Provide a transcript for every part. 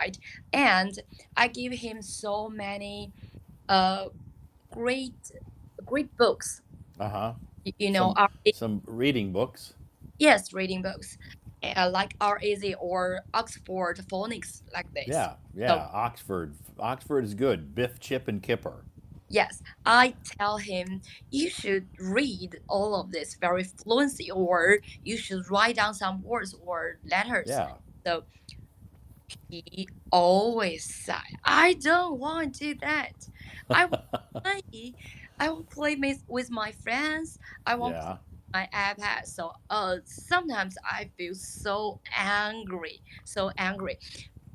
right? And I give him so many uh great great books. Uh-huh. You know, Some some reading books. yes, reading books, like RAZ or Oxford Phonics, like this. Yeah, So yeah. Oxford. Oxford is good. Biff, Chip, and Kipper. yes, I tell him you should read all of this very fluently, or you should write down some words or letters. Yeah. So he always said, "I don't want to do that. I want to play. I want to play with my friends. I want to play Yeah. my iPad." So sometimes I feel so angry.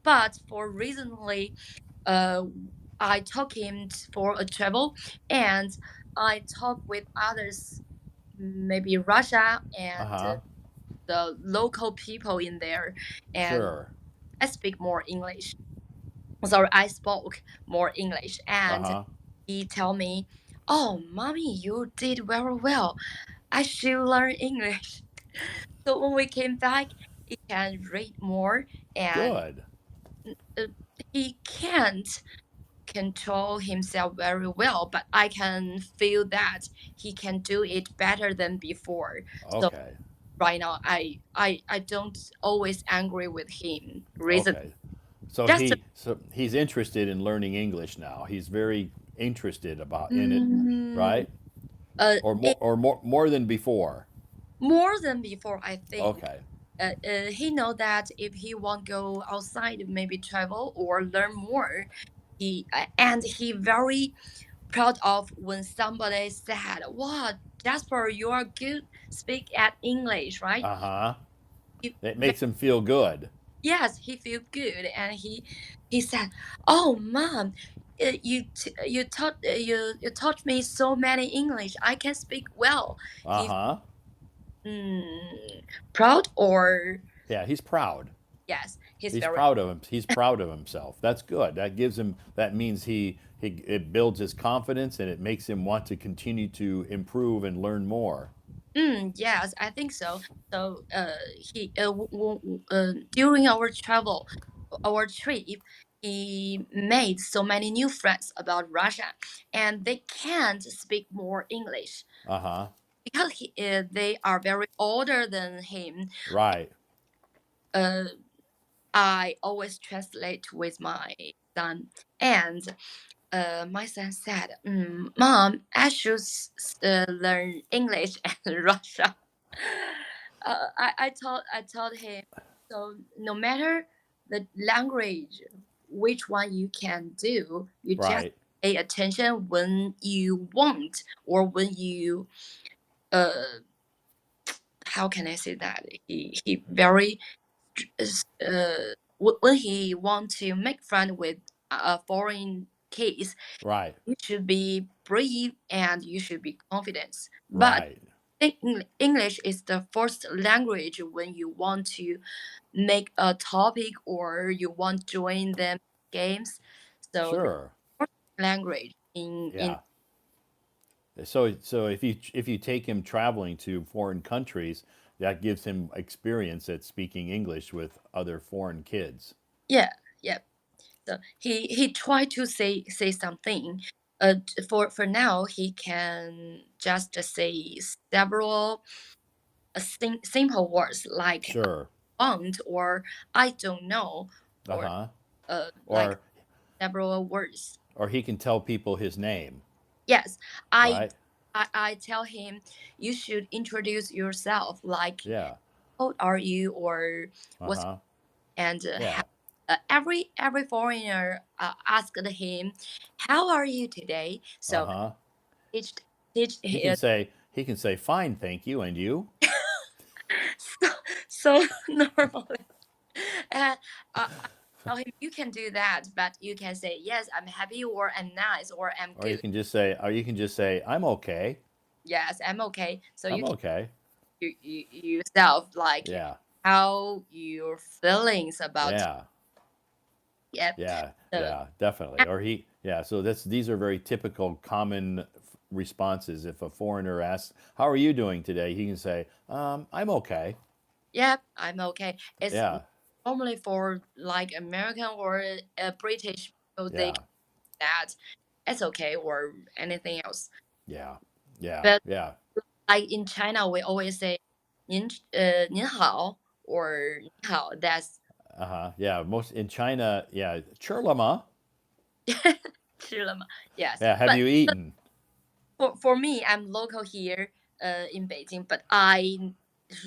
But for recently, uh, I took him for a travel, and I talk with others, maybe Russia and Uh-huh. the local people in there, and Sure. I speak more English. Sorry, I spoke more English, and Uh-huh. he tell me, "Oh, mommy, you did very well. I should learn English." So when we came back, he can read more, and Good. uh, he can't control himself very well, but I can feel that he can do it better than before. So Okay. right now, I don't always angry with him. Reason Okay. So just he's interested in learning English now. He's very interested about in it, mm, right? it, Or more than before. more than before. I think Okay. he know that if he want go outside, maybe travel or learn more, and he very proud of when somebody said, "Wow, Jasper, you are good speak at English, right?" Uh-huh. He, It makes him feel good. yes, he feel good, and he said, "Oh, mom, you taught me so many English. I can speak well." He Uh-huh. proud or Yeah, he's proud. yes, he's He's very proud of him. He's proud of himself. That's good. That gives him. That means he it builds his confidence and it makes him want to continue to improve and learn more. yes, I think so. So he during our travel, our trip, he made so many new friends about Russia, and they can't speak more English Uh huh. because they are very older than him. Right. Uh, I always translate with my son, and my son said, "Mom, I should learn English and Russia." I told him, so no matter the language, which one you can do, you just Right. pay attention when you want or when you uh how can I say that he very when he want to make friend with foreign kids, Right. you should be brave and you should be confident. But Right. English is the first language when you want to make a topic or you want to join them games. So the Sure. first language in Yeah. So if you take him traveling to foreign countries, that gives him experience at speaking English with other foreign kids. yeah, yeah. So he tried to say something. For now he can just say several simple words like Sure. want or I don't know Uh or huh. like Or several words. or he can tell people his name. Yes, I Right. I tell him you should introduce yourself like Yeah. how old are you or Uh what's huh. and Yeah. every foreigner asked him how are you today. Uh So huh. teach teach He can say fine, thank you, and you. so, so normally. And I tell him you can do that, but you can say yes, I'm happy or I'm nice or I'm good. Or you can just say I'm okay. Yes, I'm okay. So I'm you can okay. yourself like Yeah. how your feelings about Yeah. yep. Yeah. So Yeah. Definitely. Or he. Yeah. So that's these are very typical common responses. If a foreigner asks, "How are you doing today?" He can say, "I'm okay." yep, I'm okay. It's Yeah. normally for like American or British people, they Yeah, that it's okay or anything else. yeah, yeah, But yeah. like in China, we always say 您好 or 你好. That's Uh huh. Yeah. Most in China, yeah. Churlama. 吃了吗? Yes, Yeah. Have but you eaten? for me, I'm local here in Beijing, but I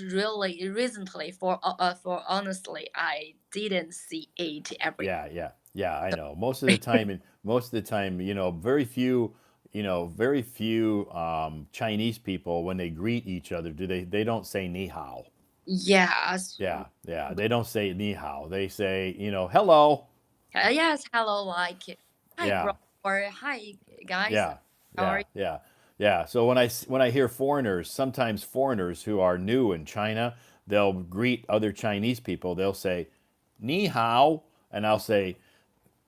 really recently for honestly, I didn't see it every. Yeah, yeah, yeah. I know. Most of the time, and most of the time, very few, very few Chinese people when they greet each other, they don't say ni hao. Yes. Yeah, yeah. They don't say ni hao. They say, hello. Yes, hello, like, hi, bro, Yeah, or hi, guys, yeah, how are yeah, you? yeah, yeah. So when I hear foreigners, sometimes foreigners who are new in China, they'll greet other Chinese people. They'll say ni hao, and I'll say,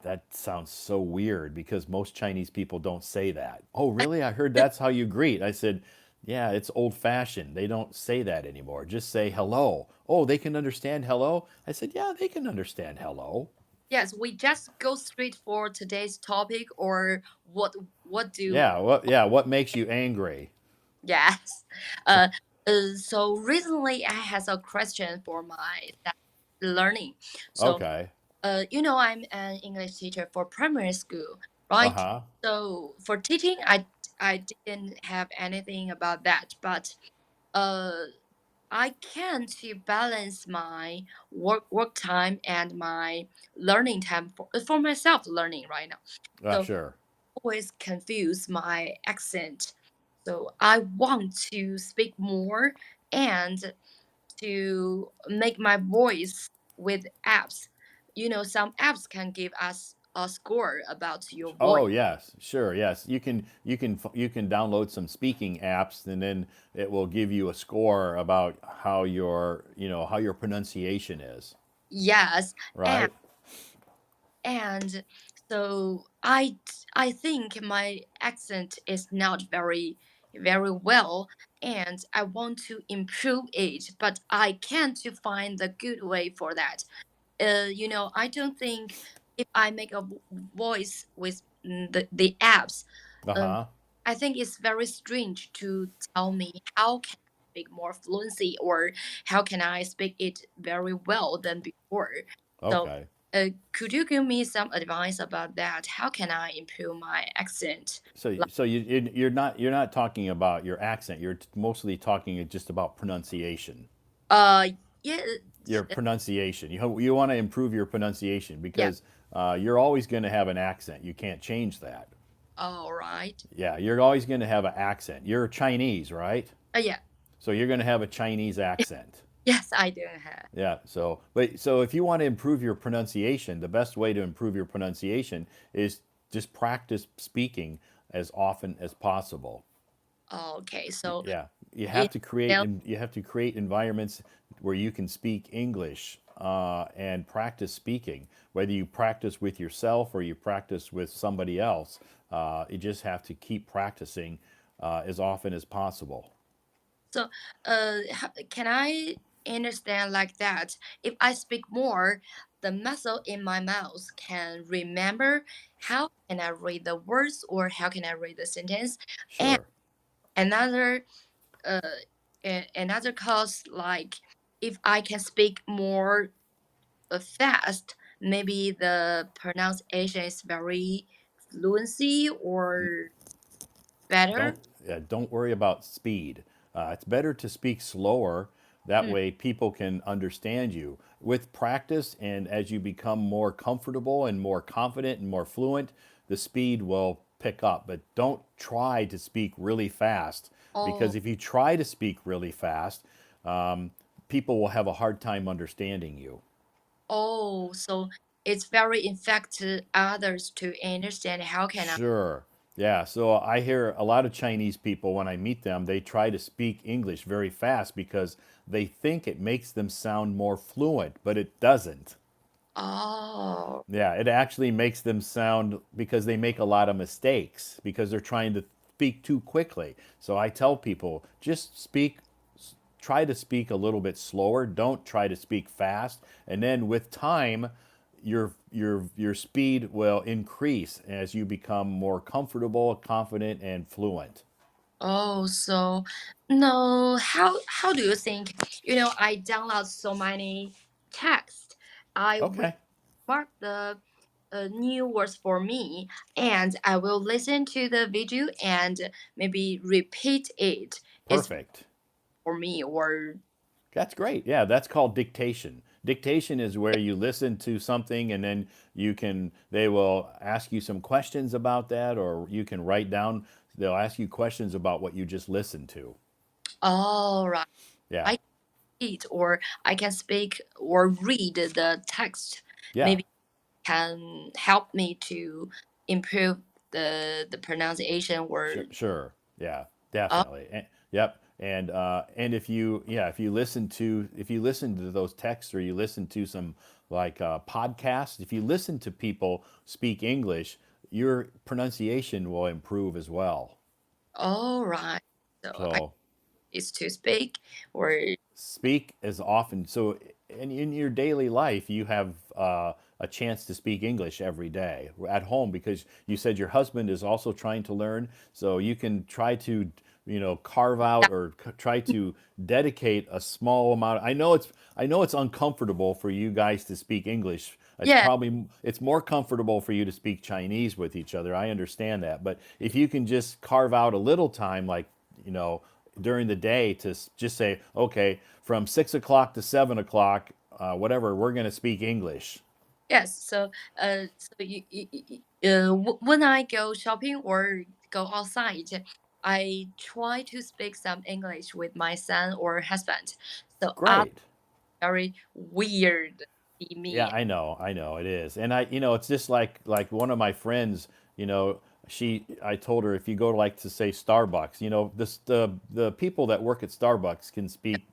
that sounds so weird because most Chinese people don't say that. Oh, really? I heard that's how you greet. I said, yeah, it's old fashioned. They don't say that anymore. Just say hello. Oh, they can understand hello? I said, yeah, they can understand hello. Yes, we just go straight for today's topic, or what do. What makes you angry? Yes. Uh, so recently I has a question for my that learning. So, Okay. I'm an English teacher for primary school, Uh right? huh. So for teaching, I didn't have anything about that, but uh, I can to balance my work time and my learning time for myself learning right now. So Sure. always confuse my accent. So I want to speak more and to make my voice with apps. Some apps can give us a score about your voice. Oh yes, sure, yes. You can download some speaking apps, and then it will give you a score about how your pronunciation is, Yes, and right? and so I think my accent is not very well, and I want to improve it, but I can't to find the good way for that. I don't think if I make a voice with the apps, Uh um, huh. I think it's very strange to tell me how can I speak more fluency or how can I speak it very well than before. So, Okay. could you give me some advice about that? How can I improve my accent? So you're not talking about your accent. You're mostly talking just about pronunciation. Uh, yeah, Your pronunciation. You want to improve your pronunciation yeah. because you're always going to have an accent. You can't change that. All right. Yeah, you're always going to have an accent. You're Chinese, right? Yeah. So you're going to have a Chinese accent. Yes, I do have. Yeah. So if you want to improve your pronunciation, the best way to improve your pronunciation is just practice speaking as often as possible. Okay, so Yeah. You in have to create well, you have to create environments where you can speak English and practice speaking. Whether you practice with yourself or you practice with somebody else, you just have to keep practicing as often as possible. so can I understand like that? If I speak more, the muscle in my mouth can remember how can I read the words or how can I read the sentence. And Sure. another uh another cause, like if I can speak more fast, maybe the pronunciation is very fluency or Don't better. don't worry about speed. It's better to speak slower. That Mm. way, people can understand you. With practice, and as you become more comfortable and more confident and more fluent, the speed will pick up. But don't try to speak really fast because Oh, if you try to speak really fast, um, people will have a hard time understanding you. oh, so it's very effective others to understand how can I. Sure. Yeah. So I hear a lot of Chinese people when I meet them, they try to speak English very fast because they think it makes them sound more fluent, but it doesn't. Oh, Yeah, it actually makes them sound because they make a lot of mistakes because they're trying to speak too quickly. So I tell people just speak try to speak a little bit slower. Don't try to speak fast. And then with time, your speed will increase as you become more comfortable, confident, and fluent. Oh, so no, how do you think? I download so many texts. I will Okay, mark the new words for me, and I will listen to the video and maybe repeat it. It's perfect. for me, or That's great. Yeah, that's called dictation. Dictation is where you listen to something and then they will ask you some questions about that, or you can write down, they'll ask you questions about what you just listened to. all right. Yeah. I read or I can speak or read the text. Yeah. Maybe can help me to improve the pronunciation Sure. or Sure. Yeah. uh, Definitely. Yep. And if you yeah if you listen to those texts or you listen to some like podcasts, if you listen to people speak English, your pronunciation will improve as well. all right. So I So is to speak or speak as often. So in your daily life, you have a chance to speak English every day at home because you said your husband is also trying to learn. So you can try to carve yeah, out or try to dedicate a small amount. I know it's uncomfortable for you guys to speak English. yeah, It's more comfortable for you to speak Chinese with each other. I understand that, but if you can just carve out a little time, like you know during the day to just say, okay, from 6 o'clock to 7 o'clock, whatever, we're going to speak English. yes. So when I go shopping or go outside, I try to speak some English with my son or husband. So I Great. very weird see Yeah, me. I know it is, and it's just like one of my friends, I told her if you go to like to say Starbucks, the people that work at Starbucks can speak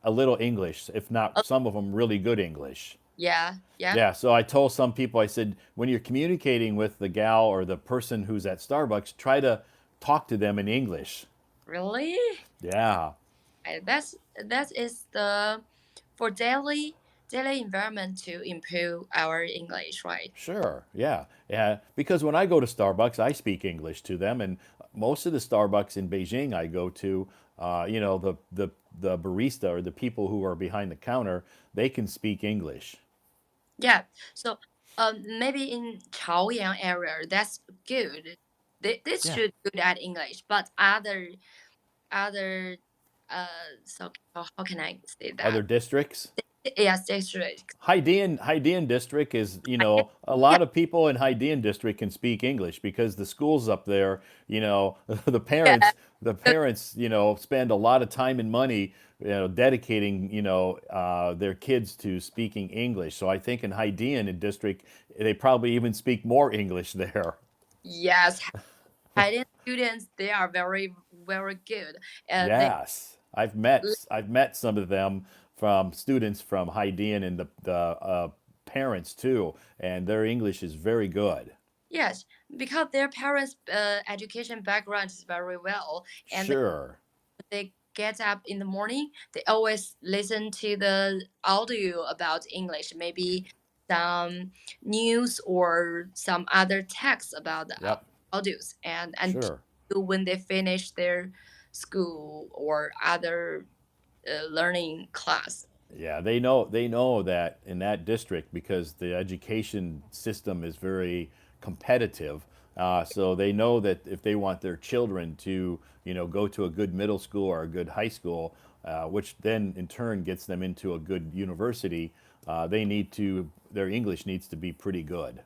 a little English, if Oh, not some of them really good English. yeah, yeah. Yeah, so I told some people, I said, when you're communicating with the gal or the person who's at Starbucks, try to talk to them in English. Really? Yeah, That is the for daily environment to improve our English, right? sure. Yeah. Yeah. Because when I go to Starbucks, I speak English to them. And most of the Starbucks in Beijing I go to, the barista or the people who are behind the counter, they can speak English. Yeah. So maybe in Chaoyang area, that's good. This Yeah. should good at English, but other so how can I say Other that? districts. Yes, district. Haidian district is, I- a Yeah. lot of people in Haidian district can speak English because the schools up there, Yeah. the parents, spend a lot of time and money, dedicating, their kids to speaking English. So I think in Haidian district, they probably even speak more English there. Yes. Hidden students, they are very good. They Yes, I've met some of them from students from Haidian and the parents too, and their English is very good. yes, because their parents' education background is very well, and Sure. they get up in the morning, they always listen to the audio about English, maybe some news or some other text about the Yep. audios, and Sure. until when they finish their school or other learning class. Yeah, they know that in that district because the education system is very competitive. So they know that if they want their children to, go to a good middle school or a good high school, which then in turn gets them into a good university, their English needs to be pretty good.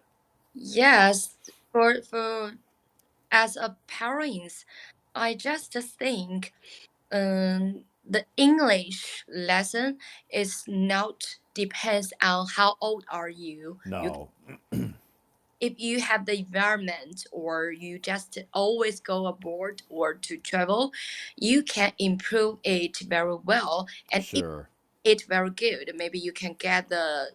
Yes, for as a parents, I just think the English lesson is not depends on how old are you. No, If you have the environment or you just always go abroad or to travel, you can improve it very well. And if sure. it's very good, maybe you can get the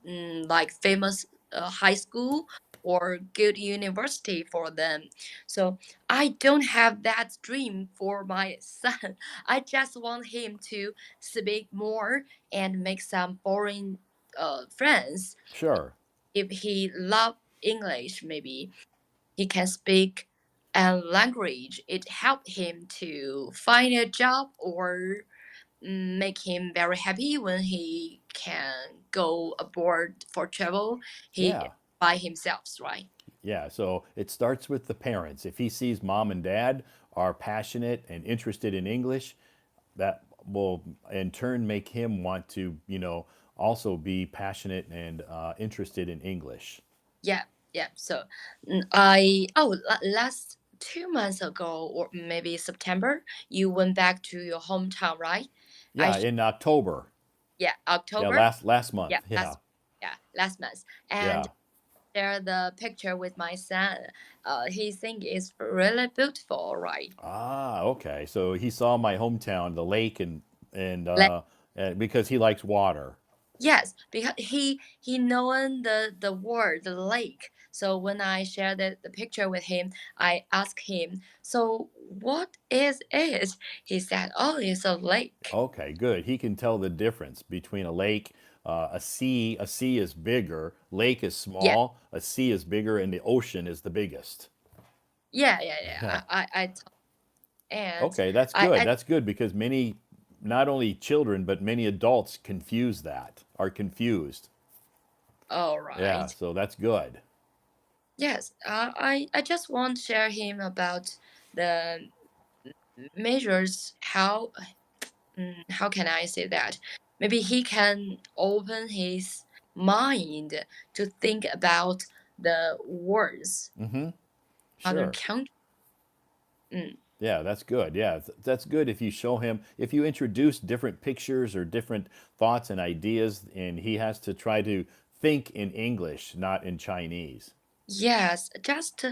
like famous high school or good university for them. So I don't have that dream for my son. I just want him to speak more and make some foreign friends. Sure. If he love English, maybe he can speak a language. It helped him to find a job or make him very happy when he can go abroad for travel. He Yeah. by himself, right? Yeah, so it starts with the parents. If he sees mom and dad are passionate and interested in English, that will in turn make him want to, also be passionate and interested in English. Yeah, yeah. So I last 2 months ago or maybe September, you went back to your hometown, right? I Yeah, in October. Yeah, Yeah, October. last month. Yeah, Yeah, last month, and yeah. share the picture with my son. He think it's really beautiful, right? Ah, okay. So he saw my hometown, the lake, and Like, because he likes water. yes, because he known the word the lake. So when I shared the picture with him, I asked him, "So what is it?" He said, "Oh, it's a lake." Okay, good. He can tell the difference between a lake, a sea. A sea is bigger, lake is Yeah, small, a sea is bigger, and the ocean is the biggest. yeah. Yeah. I told, and Okay, that's good. I That's good because many, not only children, but many adults confuse that, are confused. all Yeah, right. so that's good. Yes, I just want to share him about the measures how can I say that? Maybe he can open his mind to think about the words Mm-hmm. other Sure. country. Mm. Yeah, that's good. Yeah, that's good if you show him, if you introduce different pictures or different thoughts and ideas, and he has to try to think in English, not in Chinese. Yes, just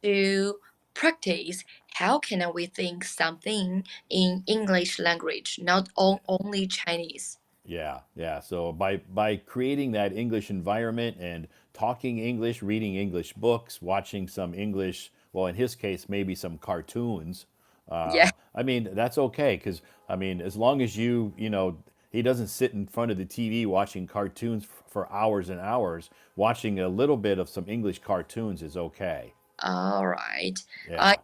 to practice. How can we think something in English language, not only Chinese? Yeah, yeah. So by creating that English environment and talking English, reading English books, watching some English, well, in his case, maybe some cartoons. Yeah. I mean, that's okay because I mean, as long as he doesn't sit in front of the TV watching cartoons for hours and hours. Watching a little bit of some English cartoons is okay. All right. I Yeah.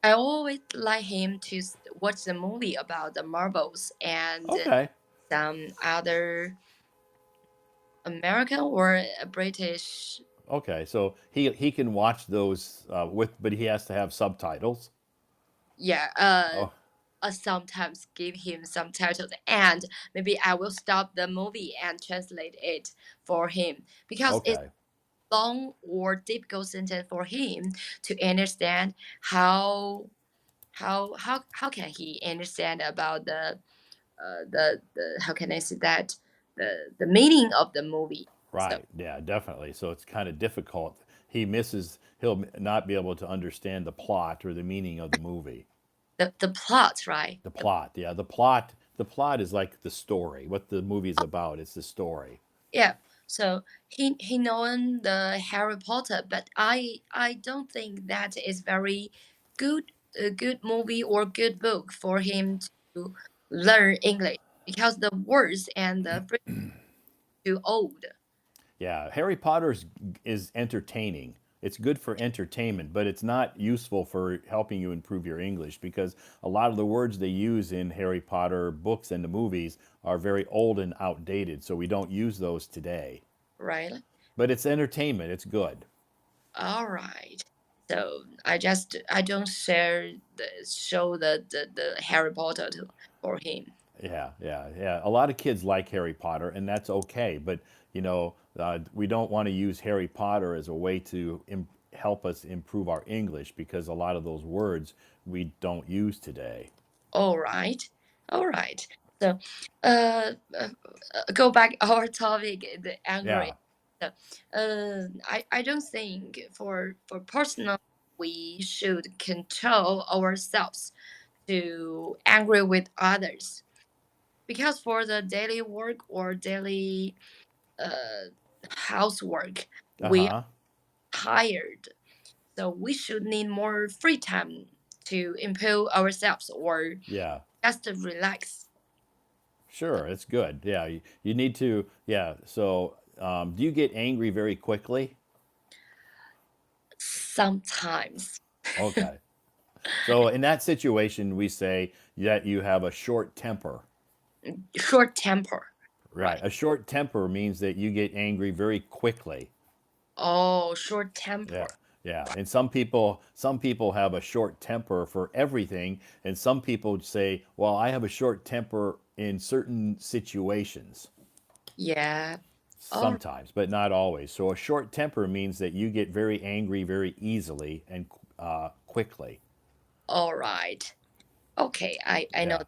I always like him to watch the movie about the marbles and Okay. some other American or British. Okay. So he can watch those but he has to have subtitles. Yeah. Oh, Sometimes give him some titles, and maybe I will stop the movie and translate it for him because it's okay. long or difficult sentence for him to understand how can he understand about the how can I say that the meaning of the movie. So Right. Yeah, definitely. So it's kind of difficult. He'll not be able to understand the plot or the meaning of the movie. the plot, right? The plot. Yeah, the plot is like the story. What the movie's about is the story. Yeah. So he known the Harry Potter, but I don't think that is very good a good movie or good book for him to learn English because the words and the phrase too old. Yeah, Harry Potter is entertaining. It's good for entertainment, but it's not useful for helping you improve your English because a lot of the words they use in Harry Potter books and the movies are very old and outdated, so we don't use those today. Right? But it's entertainment, it's good. All right. So I don't share the show the Harry Potter for him. Yeah, yeah, yeah. A lot of kids like Harry Potter, and that's okay. But we don't want to use Harry Potter as a way to help us improve our English because a lot of those words we don't use today. All right. All right. So, go back our topic, the angry. Yeah. So, I don't think for personal we should control ourselves to angry with others because for the daily work or daily uh housework Uh we huh. tired. So we should need more free time to improve ourselves or Yeah. just to relax. Sure. It's good. Yeah. You need to. Yeah. So, do you get angry very quickly? Sometimes Okay. So, in that situation, we say that you have a short temper. short temper, Right. right? A short temper means that you get angry very quickly. Oh, short Yeah. temper. Yeah. And some people have a short temper for everything, and some people say, "Well, I have a short temper in certain situations." Yeah. Oh, Sometimes, but not always. So a short temper means that you get very angry very easily and quickly. all right. Okay, I know. Yeah.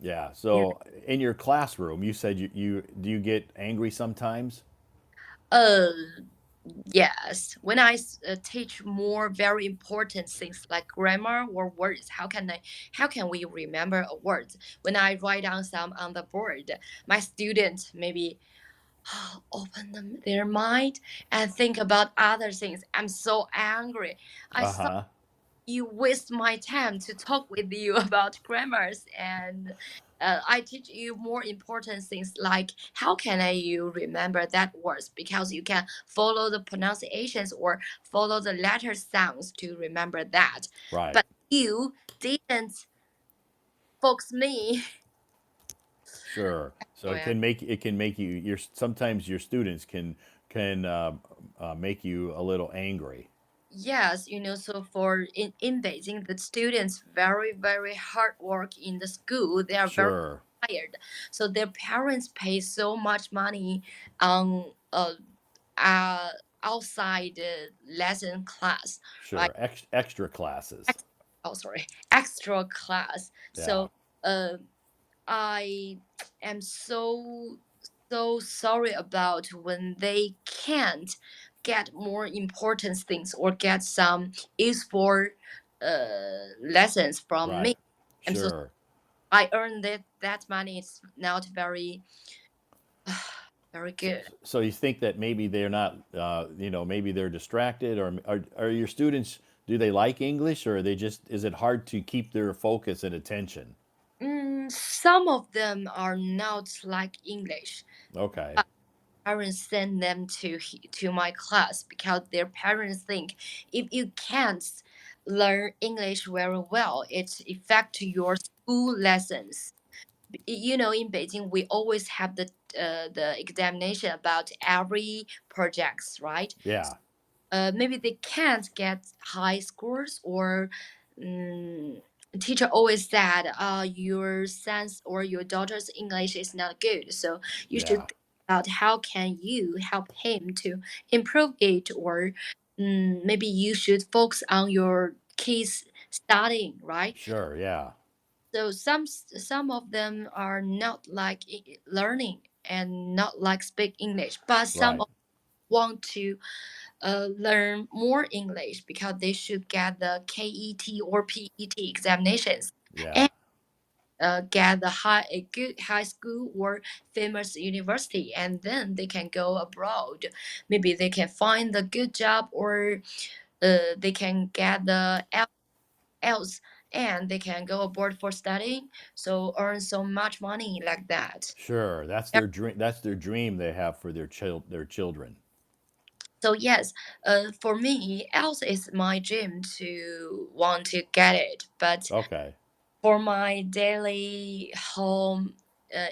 Yeah. Yeah. So in your classroom, you said you do you get angry sometimes? Uh, yes. When I teach more very important things like grammar or words, how can we remember a word? When I write down some on the board, my students maybe open their mind and think about other things. I'm so angry. I Uh huh. you waste my time to talk with you about grammars and I teach you more important things like how can you remember that words because you can follow the pronunciations or follow the letter sounds to remember that. Right. But you didn't focus me. Sure. So Well, it can make you your sometimes your students can make you a little angry. yes, so for in Beijing, the students very hard work in the school. They are very Sure. tired, so their parents pay so much money on uh outside lesson class, right? Sure. Extra classes. Ex- oh, sorry, extra class. Yeah. So uh, I am so sorry about when they can't get more important things or get some useful lessons from me. Right. I'm so Sure. I earned that money. It's not very very So, good. so you think that maybe they're not, maybe they're distracted, or are your students? Do they like English, or are they just? Is it hard to keep their focus and attention? Some of them are not like English. Okay. Parents send them to my class because their parents think if you can't learn English very well, it affects your school lessons. In Beijing, we always have the examination about every projects, right? Yeah. Maybe they can't get high scores or um, teacher always said your son's or your daughter's English is not good, so you should Yeah. think about how can you help him to improve it or maybe you should focus on your kids studying, right? Sure. Yeah. So some of them are not like learning and not like speak English, but some Right. of want to learn more English because they should get the KET or PET examinations Yeah. and get a good high school or famous university, and then they can go abroad. Maybe they can find a good job or they can get the else and they can go abroad for studying, so earn so much money like that. Sure. That's their dream. That's their dream they have for their children. So yes, for me, else is my dream to want to get it. But Okay. for my daily home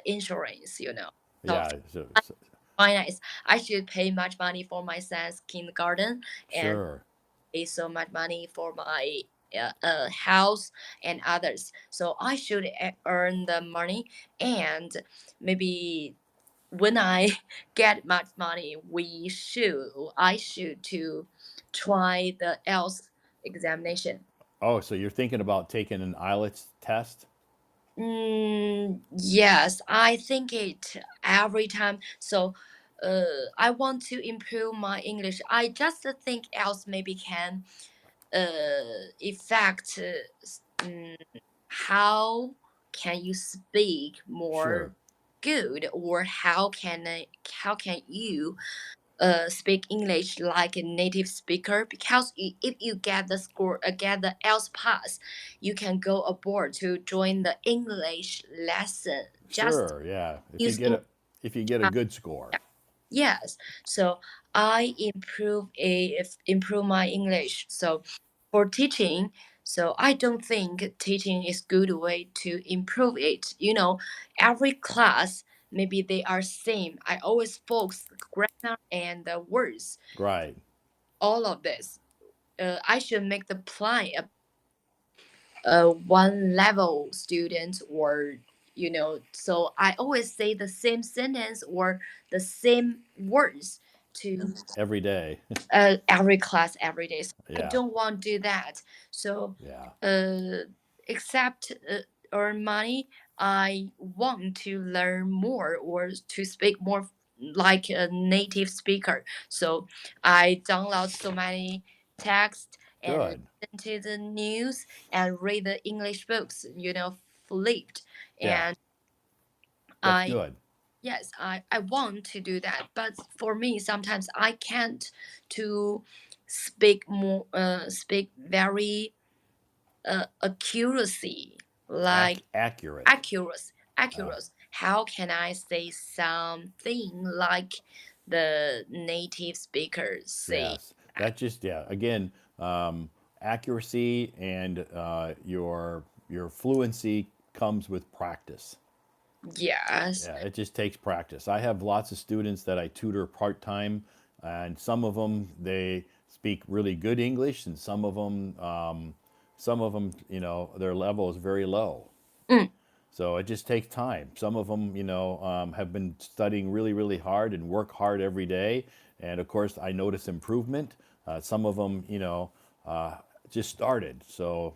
insurance, so Yeah. finance, I should pay much money for my son's kindergarten and Sure. pay so much money for my house and others. So I should earn the money and maybe when I get much money, I should to try the else examination. Oh, so you're thinking about taking an IELTS test? Yes, I think it every time. So, I want to improve my English. I just think else maybe can affect how can you speak more Sure. good or how can you speak English like a native speaker, because if you get the score, get the else pass, you can go aboard to join the English lesson. Just Sure, yeah. use English. If you get a good score. Yes, so I improve my English. So for teaching, so I don't think teaching is good way to improve it. Every class maybe they are same. I always focus grammar and the words, Right. all of this. I should make the plan one level student, or so I always say the same sentence or the same words to Every day. every class every day. So I Yeah. don't want to do that. So Yeah. uh, except earn money, I want to learn more or to speak more like a native speaker. So I download so many texts and Good. listen to the news and read the English books, flipped. Yeah. And That's I good. yes, I want to do that, but for me sometimes I can't to speak very accuracy, like Accurate. accurate. How can I say something like the native speakers say Yes. that? That just, yeah. Again, accuracy and your fluency comes with practice. Yes. Yeah, it just takes practice. I have lots of students that I tutor part time, and some of them they speak really good English, and some of them, their level is very low. Mm. So it just takes time. Some of them, have been studying really, really hard and work hard every day, and of course, I notice improvement. Some of them, just started. So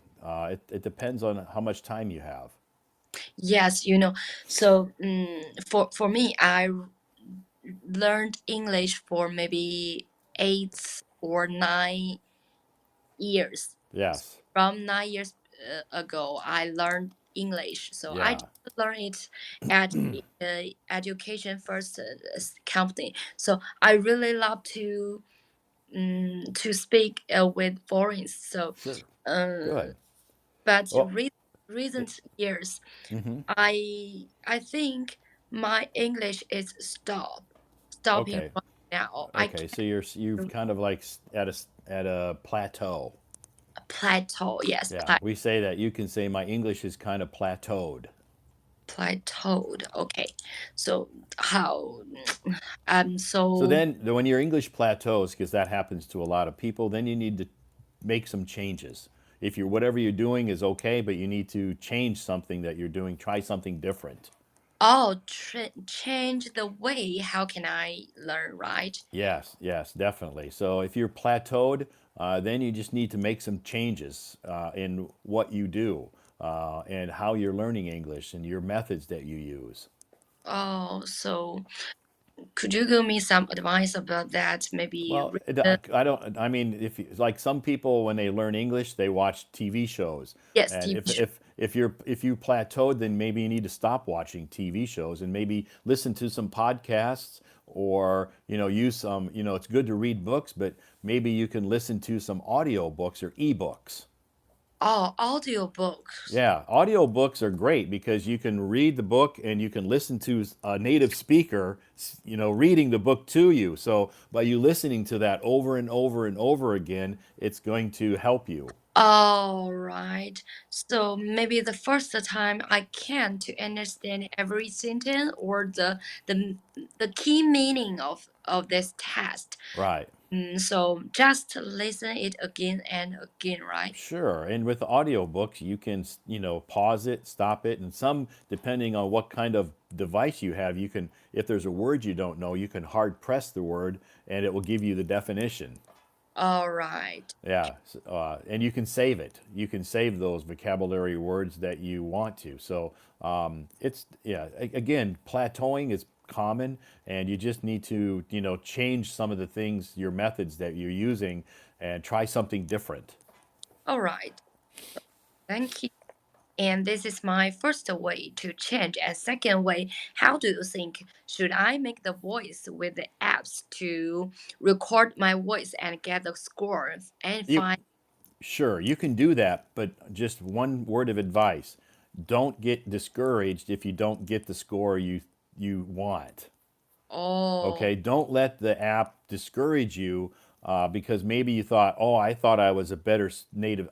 it depends on how much time you have. Yes, so for me, I learned English for maybe 8 or 9 years. Yes. From 9 years ago, I learned English. So I Yeah. just learned it at education first company. So I really love to speak with foreigners. So, Sure. uh, Good. but Well, it, recent years, hmm I think my English is stopping okay. right now. I Okay. So you've can't kind of like at a plateau. plateau. Yes, Yeah. We say that you can say my English is kind of plateaued. plateaued. Okay, so how I'm So so then, when your English plateaus, because that happens to a lot of people, then you need to make some changes. If you're whatever you're doing is okay, but you need to change something that you're doing. Try something different. change the way. How can I learn? Right? Yes, yes, definitely. So if you're plateaued, then you just need to make some changes in what you do and how you're learning English and your methods that you use. Oh, so could you give me some advice about that? Maybe Well, read I don't. I mean, if like some people when they learn English, they watch TV shows, yes, and TV show. if you plateaued, then maybe you need to stop watching TV shows and maybe listen to some podcasts or use some. It's good to read books, but maybe you can listen to some audio books or ebooks. Oh, audiobooks. Yeah, audiobooks are great because you can read the book and you can listen to a native speaker, reading the book to you. So by you listening to that over and over and over again, it's going to help you. All right. So maybe the first time I can't to understand every sentence or the the key meaning of this test. Right. So just listen it again and again, right? Sure. And with audiobooks, you can, pause it, stop it, and some, depending on what kind of device you have, you can, if there's a word you don't know, you can hard press the word and it will give you the definition. All right. Yeah, and you can save it. You can save those vocabulary words that you want to. So it's yeah. Again, plateauing is common, and you just need to change some of the things, your methods that you're using, and try something different. All right. Thank you. And this is my first way to change. And second way, how do you think should I make the voice with the apps to record my voice and get the scores and You find? Sure, you can do that, but just one word of advice. Don't get discouraged if you don't get the score you want. Oh, Okay, don't let the app discourage you because maybe you thought, oh, I thought I was a better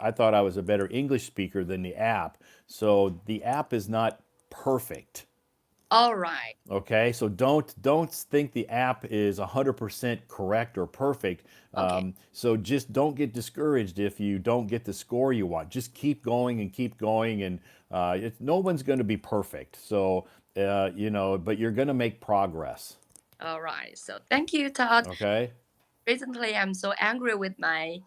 I thought I was a better English speaker than the app. So the app is not perfect. all right. Okay, so don't think the app is 100% correct or perfect. Okay, So just don't get discouraged if you don't get the score you want. Just keep going, and no one's going to be perfect. So but you're going to make progress. all right. So thank you, Todd. Okay. Recently, I'm so angry with my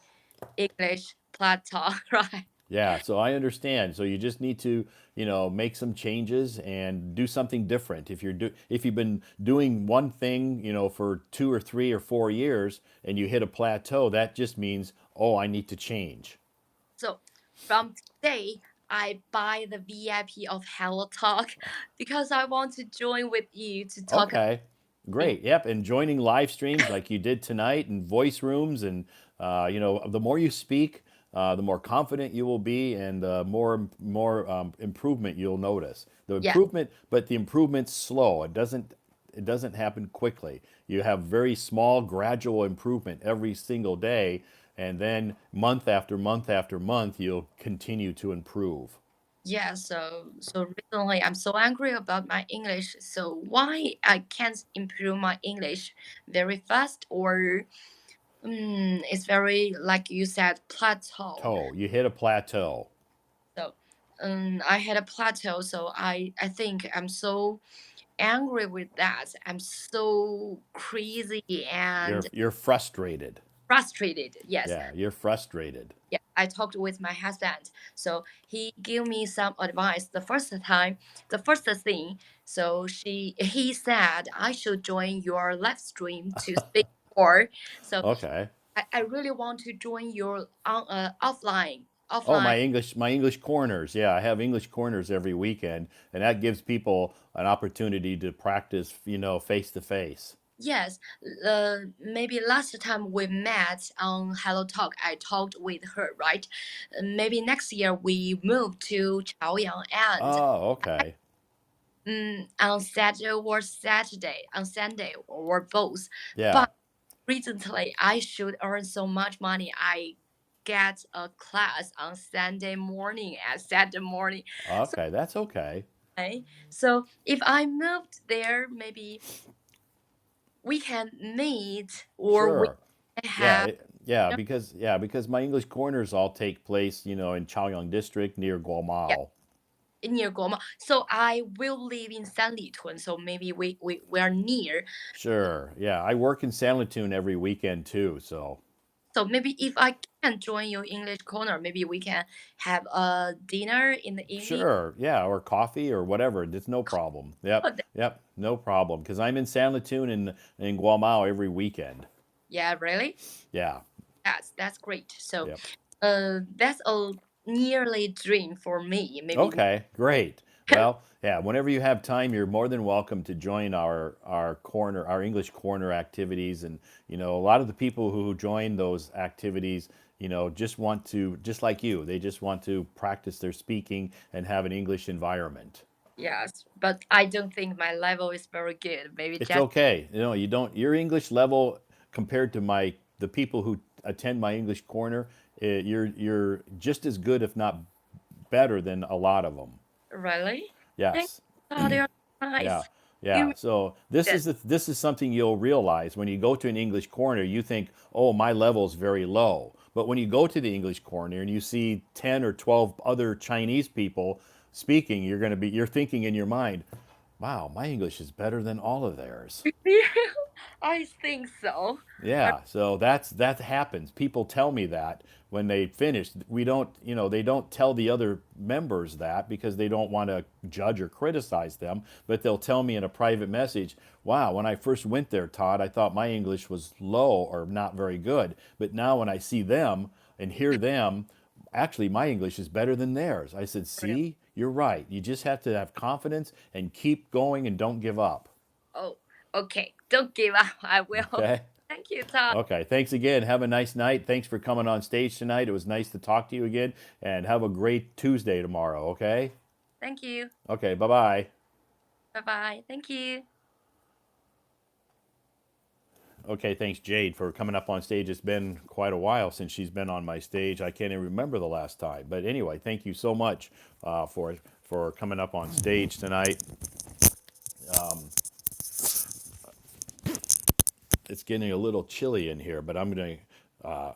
English plateau. Right. Yeah, so I understand. So you just need to, make some changes and do something different. If you've been doing one thing, for 2 or 3 or 4 years and you hit a plateau, that just means, oh, I need to change. So from today, I buy the VIP of Hello Talk because I want to join with you to talk about Okay, English. great. Yep, and joining live streams like you did tonight and voice rooms, and the more you speak, the more confident you will be, and the more improvement you'll notice. Yeah. But the improvement's slow. It doesn't happen quickly. You have very small, gradual improvement every single day, and then month after month after month, you'll continue to improve. Yeah, so recently I'm so angry about my English. So why I can't improve my English very fast or it's very like you said plateau. You hit a plateau. So I had a plateau. So I think I'm so angry with that. I'm so crazy You're and you're frustrated. frustrated. Yes, Yeah, you're frustrated. yeah, I talked with my husband. So he gave me some advice. The first thing, so he said I should join your live stream to speak more. So Okay. I really want to join your offline Oh, offline. my English corners. Yeah, I have English corners every weekend, and that gives people an opportunity to practice, face to face. Yes, maybe last time we met on Hello Talk, I talked with her, right? Maybe next year we move to Chaoyang and Oh, okay. on Saturday, on Sunday or both. Yeah. But recently, I should earn so much money. I get a class on Sunday morning at Saturday morning. So, Okay, that's okay. okay, so if I moved there, maybe we can meet or we Sure. can Yeah, have you know, because my English corners all take place, in Chaoyang District near yeah, Guomao. near Goma. So I will live in Sanlitun. So maybe we are near. Sure. Yeah, I work in Sanlitun every weekend too, so So maybe if I can join your English corner, maybe we can have a dinner in the evening. sure. Yeah, or coffee or whatever. It's no problem. Oh, Yep. Yep. No problem. Because I'm in San Latun and in Guamao every weekend. yeah, really? Yeah. That's great. So, Yep. that's a nearly dream for me. Maybe Okay. Great. Well, yeah. Whenever you have time, you're more than welcome to join our English corner activities, and a lot of the people who join those activities, just like you, they just want to practice their speaking and have an English environment. yes, but I don't think my level is very good. Maybe It's just okay. You don't. Your English level compared to the people who attend my English corner, you're just as good, if not better, than a lot of them. really. Thank Yes. you, God, you're Yeah. nice. Yeah. You So this did. is this is something you'll realize when you go to an English corner. You think, oh, my level's very low. But when you go to the English corner and you see 10 or 12 other Chinese people speaking, you're thinking in your mind, wow, my English is better than all of theirs. I think so. Uh, Yeah, so that happens. People tell me that when they finish. We don't, they don't tell the other members that because they don't want to judge or criticize them, but they'll tell me in a private message, "Wow, when I first went there, Todd, I thought my English was low or not very good, but now when I see them and hear them, actually my English is better than theirs." I said, Really? "See? You're right. You just have to have confidence and keep going and don't give up. Oh, okay. Don't give up. I will. Okay? Thank you, Todd. Okay. Thanks again. Have a nice night. Thanks for coming on stage tonight. It was nice to talk to you again. And have a great Tuesday tomorrow. Okay? Thank you. Okay. Bye bye. Bye bye. Thank you. Okay, thanks, Jade, for coming up on stage. It's been quite a while since she's been on my stage. I can't even remember the last time. But anyway, thank you so much for coming up on stage tonight. It's getting a little chilly in here, but I'm gonna. I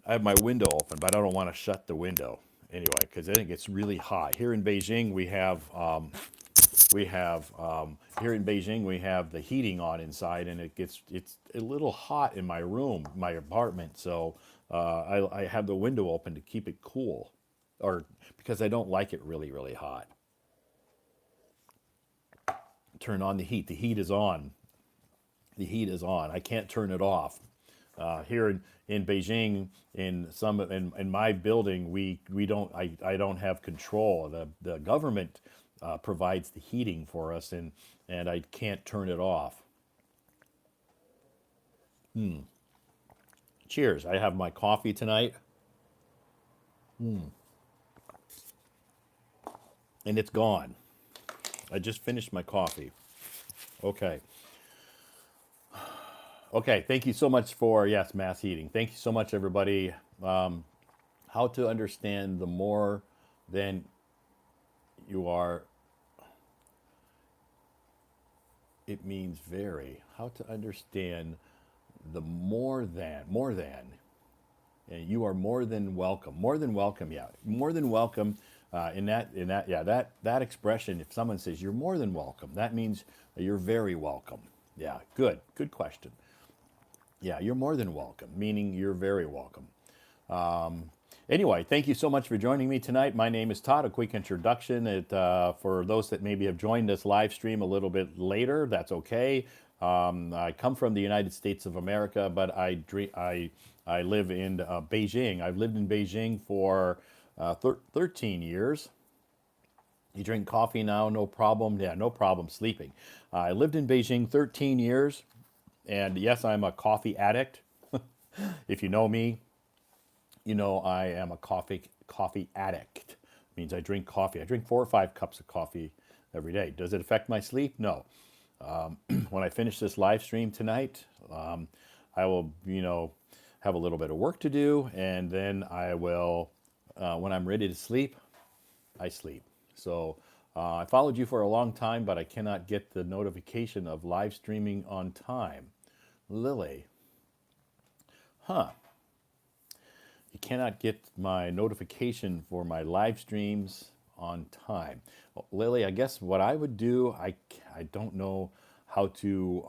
have my window open, but I don't want to shut the window anyway because then it gets really hot. Here in Beijing, here in Beijing we have the heating on inside, and it's a little hot in my room, my apartment. So I have the window open to keep it cool, or because I don't like it really hot. Turn on the heat. The heat is on. The heat is on. I can't turn it off. Here in Beijing, in my building, we don't I don't have control. The government provides the heating for us, and I can't turn it off. Cheers! I have my coffee tonight, and it's gone. I just finished my coffee. Okay. Okay. Thank you so much for yes, mass heating. Thank you so much, everybody. How to understand the more than you are, it means very. How to understand the more than, and you are more than welcome, yeah, more than welcome. Yeah, that expression. If someone says you're more than welcome, that means you're very welcome. Yeah, good question. Yeah, you're more than welcome, meaning you're very welcome. Anyway, thank you so much for joining me tonight. My name is Todd. A quick introduction. For those that maybe have joined this live stream a little bit later, that's okay. I come from the United States of America, but I live in Beijing. I've lived in Beijing for 13 years. You drink coffee now, no problem. Yeah, no problem sleeping. I lived in Beijing 13 years, and yes, I'm a coffee addict. If you know me, you know I am a coffee addict. Means I drink coffee. I drink 4 or 5 cups of coffee every day. Does it affect my sleep? No. When I finish this live stream tonight, I will, have a little bit of work to do, and then I will, when I'm ready to sleep, I sleep. So I followed you for a long time, but I cannot get the notification of live streaming on time. Lily, huh? You cannot get my notification for my live streams on time. Well, Lily, I guess what I would do, I don't know how to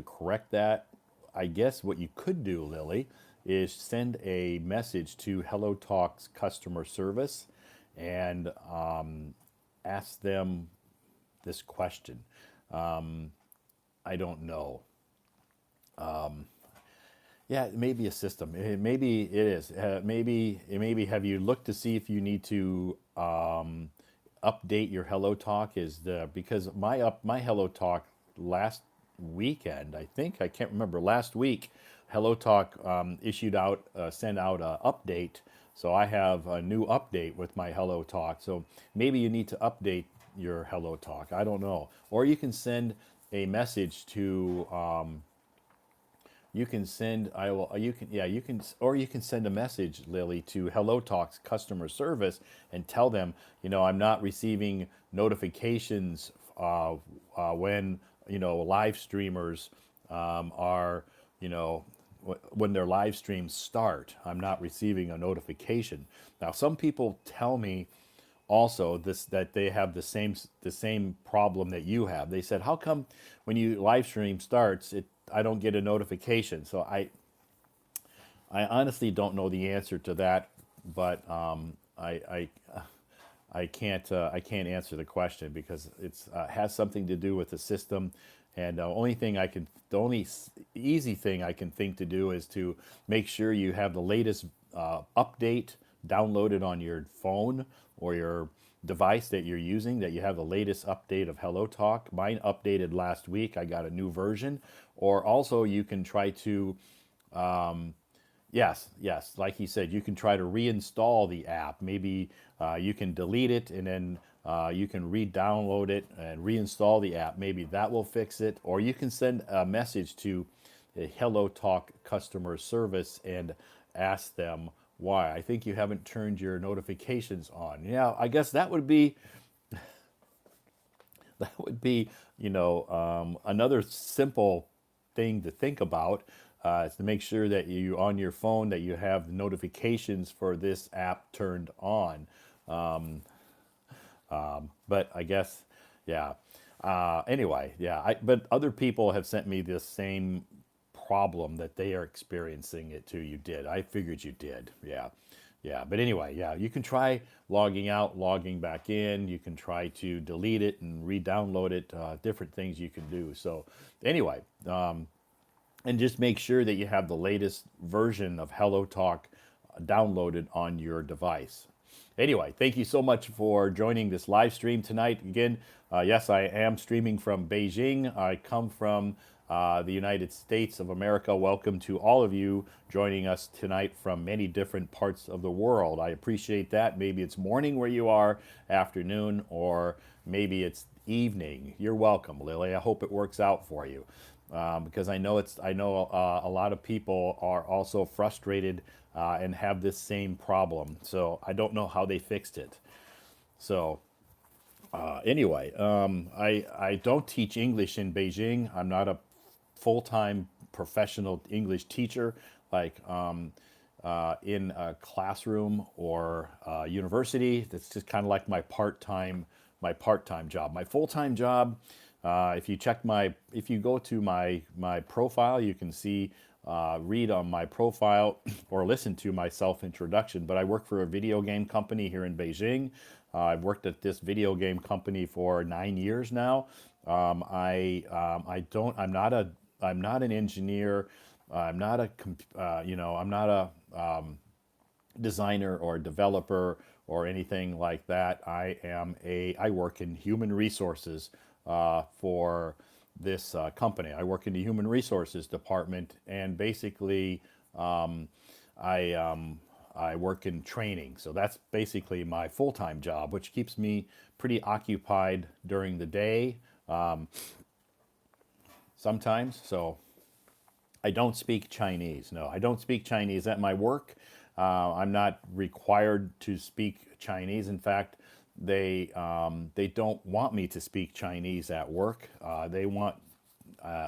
correct that. I guess what you could do, Lily, is send a message to Hello Talk's customer service and ask them this question. I don't know. Yeah, it may be a system. Maybe it is. Maybe have you looked to see if you need to update your Hello Talk? Because my Hello Talk last weekend, I think I can't remember last week, Hello Talk sent out a update. So I have a new update with my Hello Talk. So maybe you need to update your Hello Talk. I don't know. Or you can send a message to you can send I will you can yeah you can or you can send a message, Lily, to Hello Talks customer service and tell them, I'm not receiving notifications when live streamers are when their live streams start. I'm not receiving a notification. Now some people tell me also this that they have the same problem that you have. They said, how come when you live stream starts, I don't get a notification? So I honestly don't know the answer to that, but I can't answer the question because it's has something to do with the system. And the only easy thing I can think to do is to make sure you have the latest update downloaded on your phone or your device that you're using, that you have the latest update of Hello Talk. Mine updated last week. I got a new version. Or also, you can try to, yes, yes, like he said, you can try to reinstall the app. Maybe you can delete it and then you can re-download it and reinstall the app. Maybe that will fix it. Or you can send a message to the Hello Talk customer service and ask them why. I think you haven't turned your notifications on. Yeah, I guess that would be that would be, another simple thing to think about, is to make sure that you on your phone that you have notifications for this app turned on. But I guess, yeah. Anyway, yeah. But other people have sent me this same problem that they are experiencing it too. You did. I figured you did. Yeah. Yeah. But anyway, yeah, you can try logging out, logging back in. You can try to delete it and re download it, different things you can do. So, anyway, and just make sure that you have the latest version of HelloTalk downloaded on your device. Anyway, thank you so much for joining this live stream tonight. Again, yes, I am streaming from Beijing. I come from the United States of America. Welcome to all of you joining us tonight from many different parts of the world. I appreciate that. Maybe it's morning where you are, afternoon, or maybe it's evening. You're welcome, Lily. I hope it works out for you, because I know a lot of people are also frustrated and have this same problem. So I don't know how they fixed it. So anyway, I don't teach English in Beijing. I'm not a full time professional English teacher like in a classroom or university. That's just kind of like my part time job. My full time job. If you go to my profile, you can see, read on my profile or listen to my self introduction. But I work for a video game company here in Beijing. I've worked at this video game company for 9 years now. I don't. I'm not an engineer. I'm not a. I'm not a designer or developer or anything like that. I work in human resources for this company. I work in the human resources department, and basically, I I work in training. So that's basically my full time job, which keeps me pretty occupied during the day sometimes. So I don't speak Chinese. No, I don't speak Chinese at my work. I'm not required to speak Chinese. In fact, they don't want me to speak Chinese at work. They want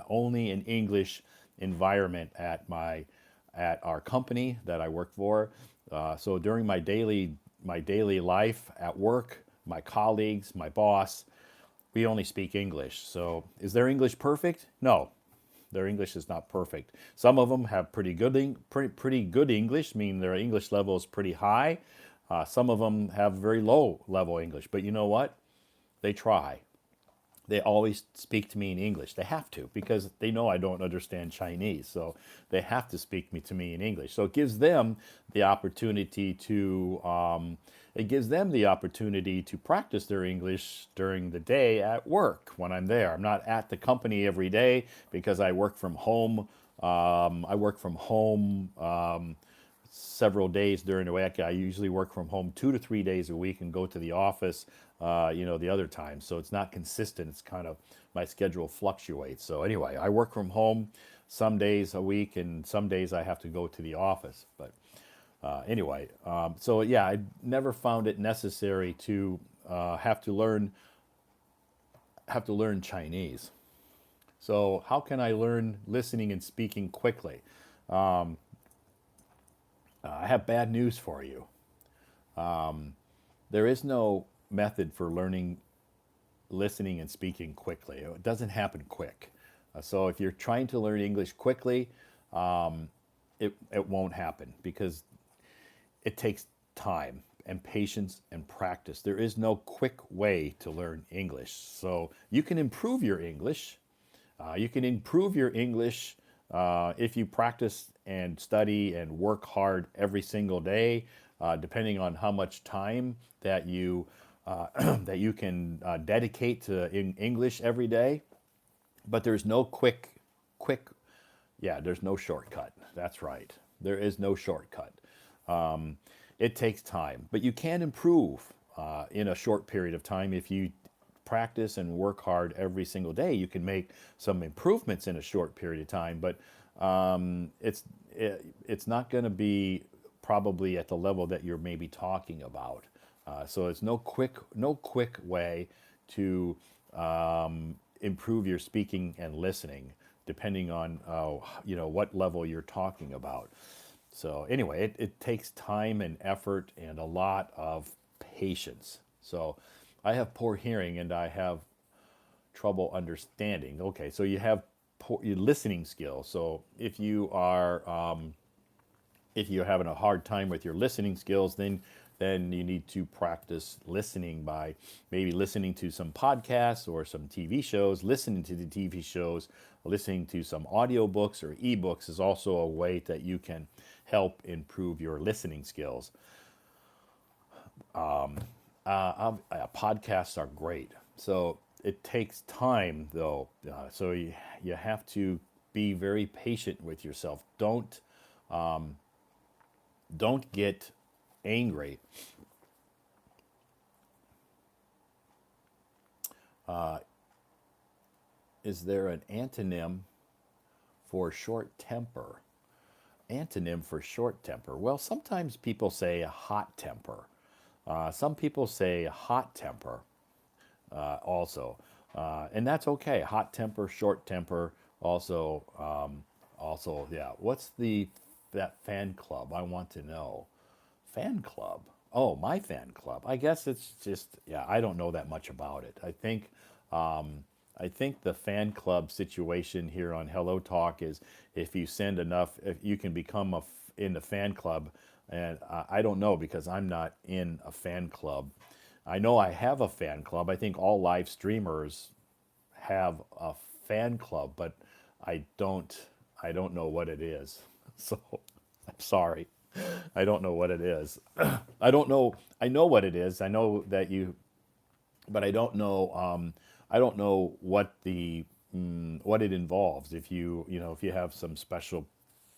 only an English environment at our company that I work for. So during my daily life at work, my colleagues, my boss, we only speak English. So is their English perfect? No, their English is not perfect. Some of them have pretty good English, meaning their English level is pretty high. Some of them have very low level English, but you know what? They try. They always speak to me in English. They have to because they know I don't understand Chinese. So they have to speak to me in English. So it gives them the opportunity to practice their English during the day at work when I'm there. I'm not at the company every day because I work from home. I work from home several days during the week. I usually work from home 2 to 3 days a week and go to the office, the other times. So it's not consistent. It's kind of my schedule fluctuates. So anyway, I work from home some days a week, and some days I have to go to the office. But anyway, so yeah, I never found it necessary to have to learn Chinese. So how can I learn listening and speaking quickly? I have bad news for you. There is no method for learning listening and speaking quickly. It doesn't happen quick. So if you're trying to learn English quickly, it won't happen because it takes time and patience and practice. There is no quick way to learn English. So you can improve your English. You can improve your English if you practice and study and work hard every single day, depending on how much time that you that you can dedicate to English every day. But there's no quick. Yeah, there's no shortcut. That's right. There is no shortcut. It takes time, but you can improve in a short period of time if you practice and work hard every single day. You can make some improvements in a short period of time, but it's not going to be probably at the level that you're maybe talking about. So it's no quick way to improve your speaking and listening, depending on what level you're talking about. So anyway, it takes time and effort and a lot of patience. So I have poor hearing and I have trouble understanding. Okay, so you have poor your listening skills. So if you're having a hard time with your listening skills, then you need to practice listening by maybe listening to some podcasts or some TV shows. Listening to the TV shows, listening to some audiobooks or ebooks is also a way that you can help improve your listening skills. Podcasts are great. So it takes time, though. You have to be very patient with yourself. Don't get angry. Is there an antonym for short temper? Antonym for short temper. Well, sometimes people say a hot temper. Some people say hot temper also, and that's okay. Hot temper, short temper, also, yeah. What's the that fan club? I want to know. Fan club. Oh, my fan club. I guess it's just yeah. I don't know that much about it. I think the fan club situation here on Hello Talk is if you send enough, if you can become in the fan club, and I don't know because I'm not in a fan club. I know I have a fan club. I think all live streamers have a fan club, but I don't I don't know what it is. So I'm sorry. I don't know what it is. I don't know. I know what it is. I know that you, but I don't know. I don't know what it involves. If if you have some special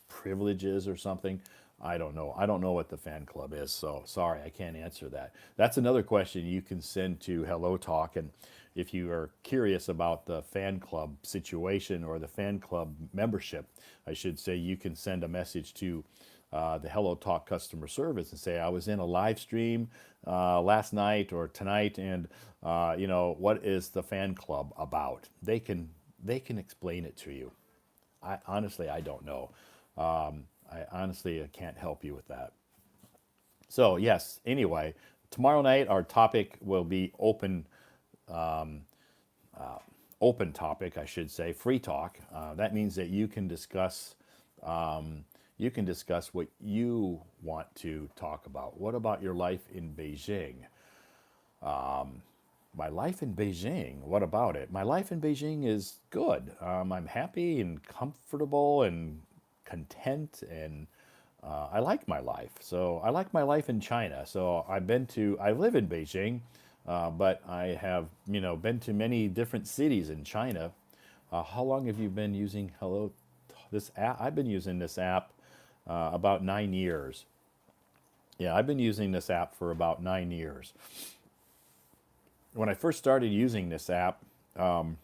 privileges or something, I don't know. I don't know what the fan club is. So sorry, I can't answer that. That's another question you can send to Hello Talk, and if you are curious about the fan club situation or the fan club membership, I should say you can send a message to the Hello Talk customer service and say, I was in a live stream last night or tonight, and what is the fan club about? They can explain it to you. I don't know. I honestly can't help you with that. So yes. Anyway, tomorrow night our topic will be open topic, I should say, free talk. That means that you can discuss what you want to talk about. What about your life in Beijing? My life in Beijing, what about it? My life in Beijing is good. I'm happy and comfortable and content, and I like my life. So I like my life in China. So I live in Beijing, but I have, been to many different cities in China. How long have you been using this app? I've been using this app about 9 years. Yeah, I've been using this app for about 9 years. When I first started using this app, it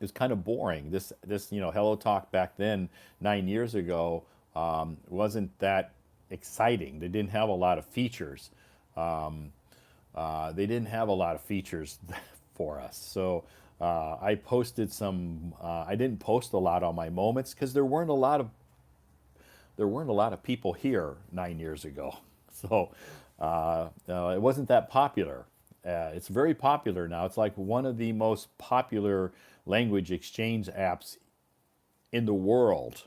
was kind of boring. This Hello Talk back then, 9 years ago, wasn't that exciting. They didn't have a lot of features. They didn't have a lot of features for us. So I posted some. I didn't post a lot on my moments because there weren't a lot of people here 9 years ago. So it wasn't that popular. It's very popular now. It's like one of the most popular language exchange apps in the world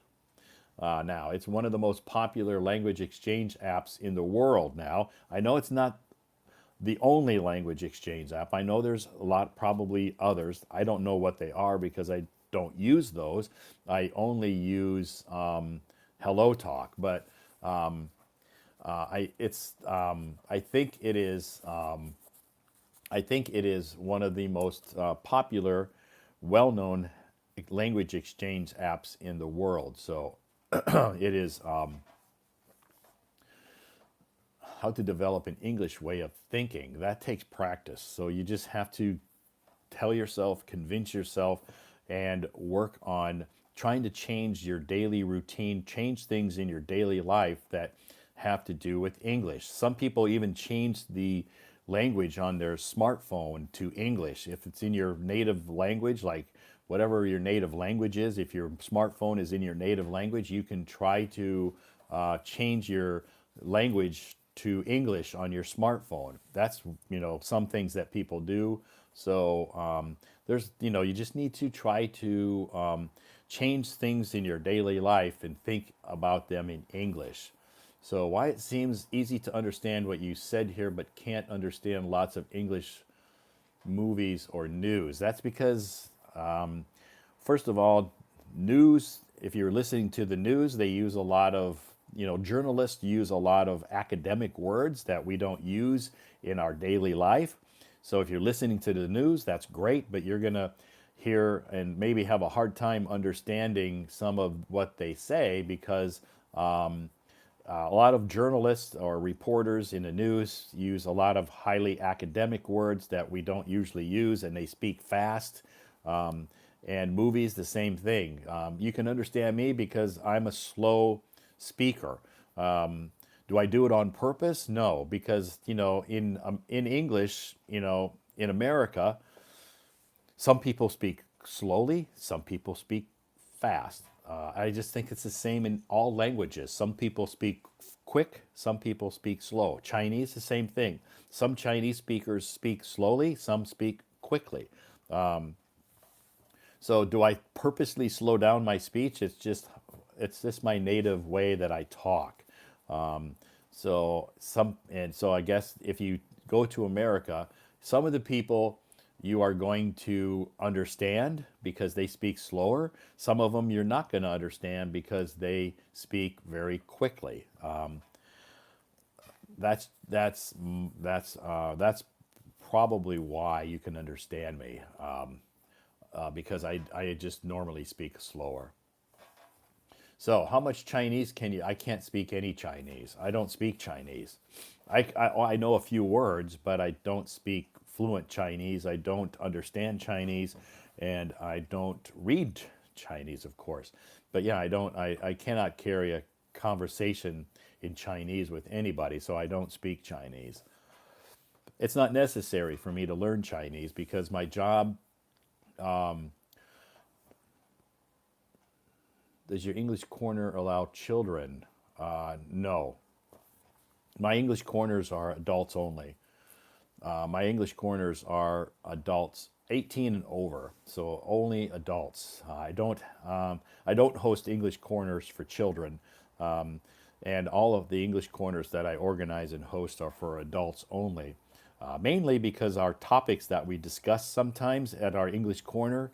now. It's one of the most popular language exchange apps in the world now. I know it's not the only language exchange app. I know there's a lot, probably others. I don't know what they are because don't use those. I only use Hello Talk, but I think it is one of the most popular, well-known language exchange apps in the world. So it is how to develop an English way of thinking. That takes practice. So you just have to tell yourself, convince yourself, and work on trying to change your daily routine, change things in your daily life that have to do with English. Some people even change the language on their smartphone to English. If it's in your native language, like whatever your native language is, if your smartphone is in your native language, you can try to change your language to English on your smartphone. That's some things that people do. So there's you just need to try to change things in your daily life and think about them in English. So why it seems easy to understand what you said here, but can't understand lots of English movies or news. That's because, first of all, news, if you're listening to the news, they use a lot of, journalists use a lot of academic words that we don't use in our daily life. So if you're listening to the news, that's great, but you're going to hear and maybe have a hard time understanding some of what they say because a lot of journalists or reporters in the news use a lot of highly academic words that we don't usually use, and they speak fast. Um, and movies, the same thing. You can understand me because I'm a slow speaker. Do I do it on purpose? No, because in English, in America, some people speak slowly, some people speak fast. I just think it's the same in all languages. Some people speak quick, some people speak slow. Chinese, the same thing. Some Chinese speakers speak slowly, some speak quickly. So do I purposely slow down my speech? It's just my native way that I talk. So I guess if you go to America, some of the people you are going to understand because they speak slower. Some of them you're not going to understand because they speak very quickly. That's probably why you can understand me because I just normally speak slower. So, how much Chinese can you? I can't speak any Chinese. I don't speak Chinese. I know a few words, but I don't speak fluent Chinese. I don't understand Chinese, and I don't read Chinese, of course. But yeah, I cannot carry a conversation in Chinese with anybody, so I don't speak Chinese. It's not necessary for me to learn Chinese because my job. Does your English corner allow children? No. My English corners are adults only. My English corners are adults 18 and over, so only adults. I don't host English corners for children, and all of the English corners that I organize and host are for adults only. Mainly because our topics that we discuss sometimes at our English corner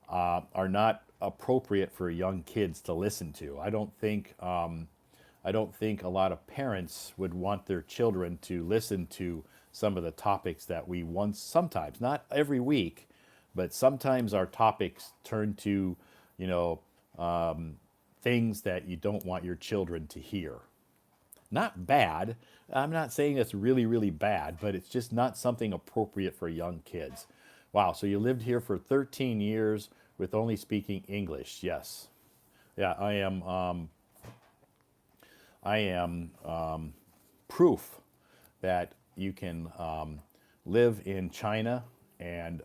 are not appropriate for young kids to listen to. I don't think a lot of parents would want their children to listen to some of the topics that we once, sometimes, not every week, but sometimes our topics turn to, you know, things that you don't want your children to hear. Not bad. I'm not saying it's really, really bad, but it's just not something appropriate for young kids. Wow, so you lived here for 13 years with only speaking English. Yes. Yeah, I am proof that you can live in China and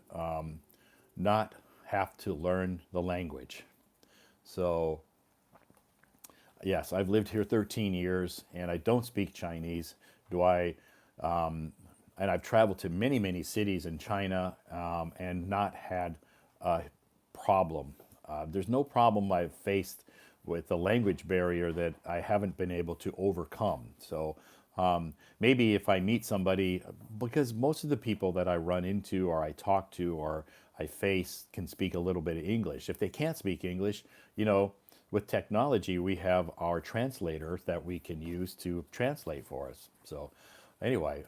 not have to learn the language. So, yes, I've lived here 13 years and I don't speak Chinese. Do I? And I've traveled to many, many cities in China and not had a problem. There's no problem I've faced with the language barrier that I haven't been able to overcome. So maybe if I meet somebody, because most of the people that I run into or I talk to or I face can speak a little bit of English. If they can't speak English, you know, with technology, we have our translator that we can use to translate for us. So, anyway,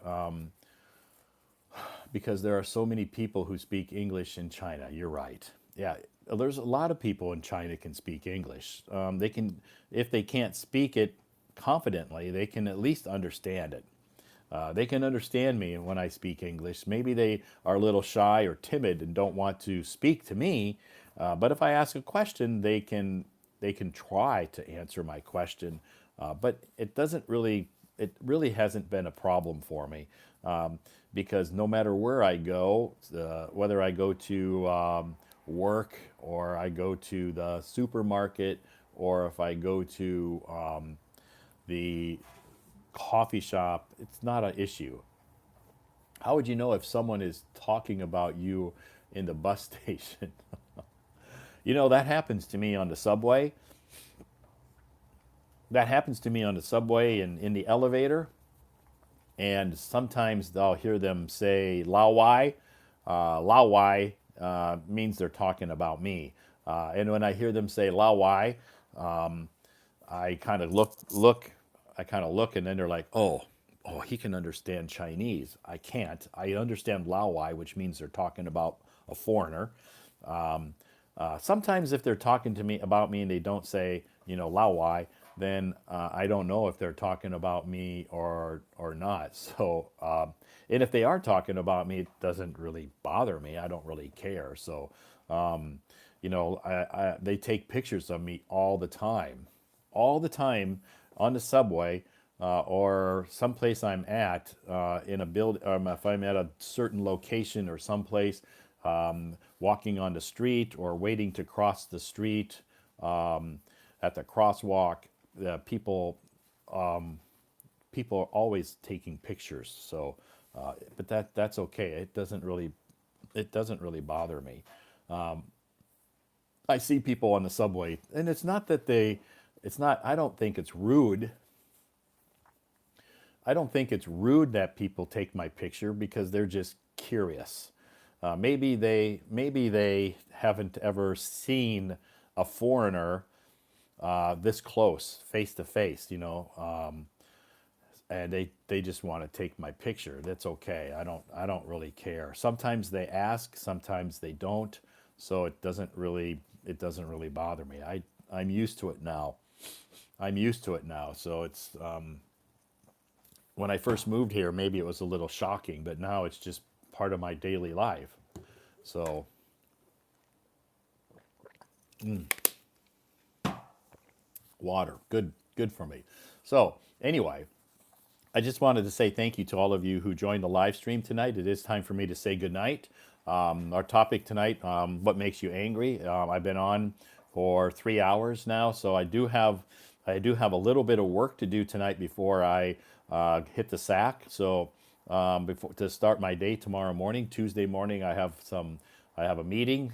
because there are so many people who speak English in China, you're right. Yeah, there's a lot of people in China can speak English. They can, if they can't speak it confidently, they can at least understand it. They can understand me when I speak English. Maybe they are a little shy or timid and don't want to speak to me, but if I ask a question, they can try to answer my question. But it really hasn't been a problem for me, because no matter where I go, whether I go to work or I go to the supermarket or if I go to the coffee shop, it's not an issue. How would you know if someone is talking about you in the bus station? That happens to me on the subway. That happens to me on the subway and in the elevator. And sometimes I'll hear them say Lao Wai. Lao Wai means they're talking about me. And when I hear them say Lao Wai, I kind of look, and then they're like, oh, he can understand Chinese. I can't. I understand Laowai, which means they're talking about a foreigner. Sometimes if they're talking to me about me and they don't say, Laowai, then I don't know if they're talking about me or not. So, and if they are talking about me, it doesn't really bother me. I don't really care. So, they take pictures of me all the time on the subway, or someplace I'm at in a build. If I'm at a certain location or someplace, walking on the street or waiting to cross the street, at the crosswalk, people are always taking pictures. So, but that's okay. It doesn't really bother me. I see people on the subway, and it's not that it's not. I don't think it's rude. I don't think it's rude that people take my picture because they're just curious. Maybe they haven't ever seen a foreigner this close, face to face, and they just want to take my picture. That's okay. I don't really care. Sometimes they ask, sometimes they don't. So it doesn't really bother me. I'm used to it now. I'm used to it now. So it's when I first moved here, maybe it was a little shocking, but now it's just part of my daily life. So, water, good for me. So, anyway, I just wanted to say thank you to all of you who joined the live stream tonight. It is time for me to say goodnight. Our topic tonight, what makes you angry? I've been on for 3 hours now, so I do have a little bit of work to do tonight before I hit the sack. So, before to start my day tomorrow morning, Tuesday morning, I have a meeting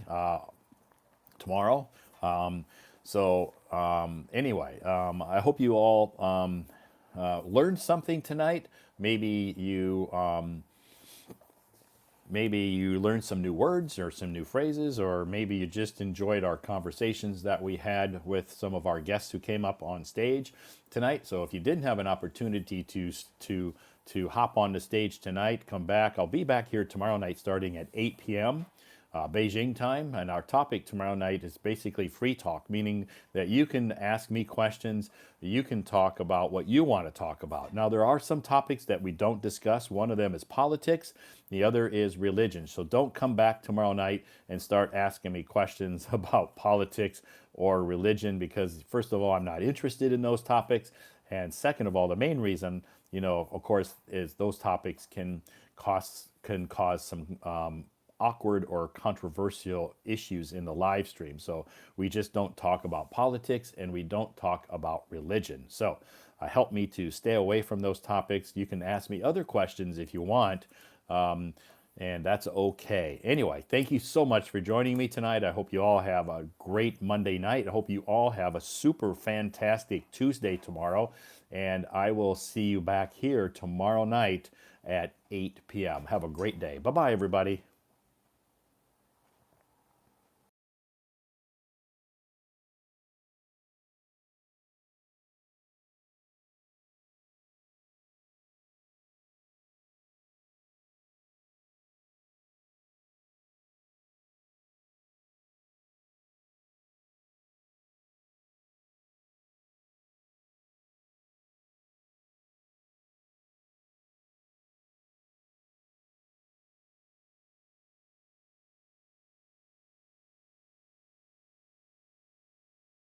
tomorrow. Anyway, I hope you all learned something tonight. Maybe you learned some new words or some new phrases, or maybe you just enjoyed our conversations that we had with some of our guests who came up on stage tonight. So if you didn't have an opportunity to hop on the stage tonight, come back. I'll be back here tomorrow night starting at 8 p.m. Beijing time, and our topic tomorrow night is basically free talk, meaning that you can ask me questions, you can talk about what you want to talk about. Now, there are some topics that we don't discuss. One of them is politics, the other is religion. So don't come back tomorrow night and start asking me questions about politics or religion, because, first of all, I'm not interested in those topics. And second of all, the main reason, of course, is those topics can cause some awkward or controversial issues in the live stream. So we just don't talk about politics and we don't talk about religion. So help me to stay away from those topics. You can ask me other questions if you want, and that's okay. Anyway, thank you so much for joining me tonight. I hope you all have a great Monday night. I hope you all have a super fantastic Tuesday tomorrow. And I will see you back here tomorrow night at 8 p.m. Have a great day. Bye bye, everybody.